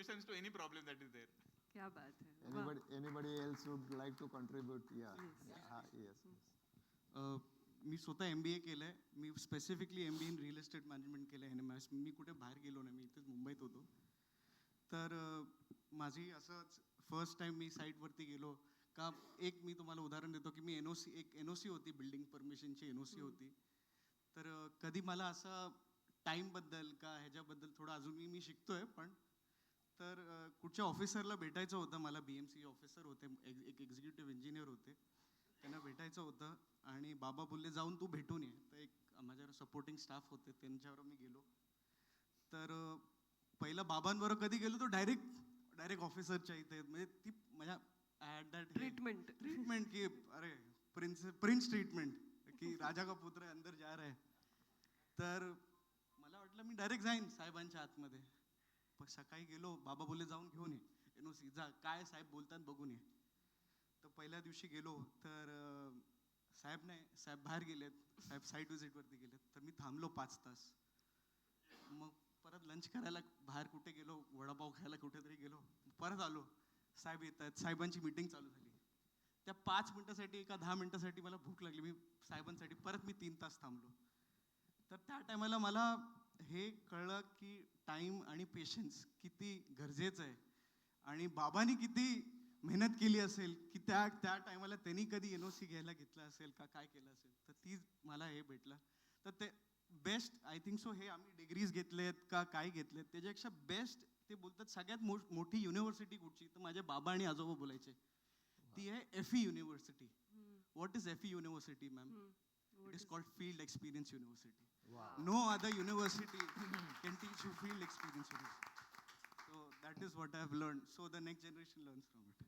solutions to any problem that is there. क्या बात है. Anybody else would like to contribute? Yeah. Yes. मी स्वतः MBA केलं आहे. मी specifically MBA in real estate management केलं आहे NMS. मी कुठे बाहेर गेलो नाही, मी इथेच मुंबईत होतो. तर माझी असंच फर्स्ट टाईम मी साईटवरती गेलो का. एक मी तुम्हाला उदाहरण देतो की मी NOC होती, बिल्डिंग परमिशनची NOC होती. तर कधी मला असं टाईमबद्दल का ह्याच्याबद्दल थोडं अजूनही मी शिकतोय. पण तर कुठच्या ऑफिसरला भेटायचं होतं मला. BMC ऑफिसर होते, एक एक्झिक्युटिव्ह इंजिनियर होते, त्यांना भेटायचं होतं. आणि बाबा बोलले जाऊन तू भेटून ये. तर एक माझ्यावर सपोर्टिंग स्टाफ होते, त्यांच्यावर मी गेलो. तर पहिला बाबांबरोबर कधी गेलो तो डायरेक्ट ऑफिसरच्या इथे. म्हणजे ती माझ्या दॅट ट्रीटमेंट की अरे प्रिन्स ट्रीटमेंट की राजा का पुत्र अंदर जा रहा है. तर मला वाटलं मी डायरेक्ट जाईन साहेबांच्या आतमध्ये. पण सकाळी गेलो, बाबा बोलले जाऊन घेऊन ये NOC, जा काय साहेब बोलतात बघून ये. तर पहिल्या दिवशी गेलो तर साहेब बाहेर गेलेत, साहेब साईट व्हिजिटवरती गेलेत. तर मी थांबलो 5 तास. मग परत लंच करायला बाहेर कुठे गेलो, वडापाव खायला कुठेतरी गेलो, परत आलो. साहेब येत आहेत, साहेबांची मीटिंग चालू झाली. त्या 5 मिनिटासाठी का 10 मिनिटासाठी मला भूक लागली. मी साहेबांसाठी परत मी 3 तास थांबलो. तर त्या टायमाला मला हे कळलं की टाईम आणि पेशन्स किती गरजेचं आहे. आणि बाबांनी किती मेहनत केली असेल की त्या टायमाला त्यांनी कधी NOC घ्यायला घेतलं असेल का काय केलं असेल. तर ती मला हे भेटलं. तर ते बेस्ट आय थिंक सो. हे आम्ही डिग्रीज घेतलेत का काय घेतलेत त्याच्यापेक्षा बेस्ट ते बोलतात सगळ्यात मोठी युनिव्हर्सिटी कुठची. तर माझे बाबा आणि आजोबा बोलायचे ती आहे FE university. What is FE university ma'am? It is called Field Experience University. Wow. No other university can teach you field experience. So that is what I have learned. So the next generation learns from it.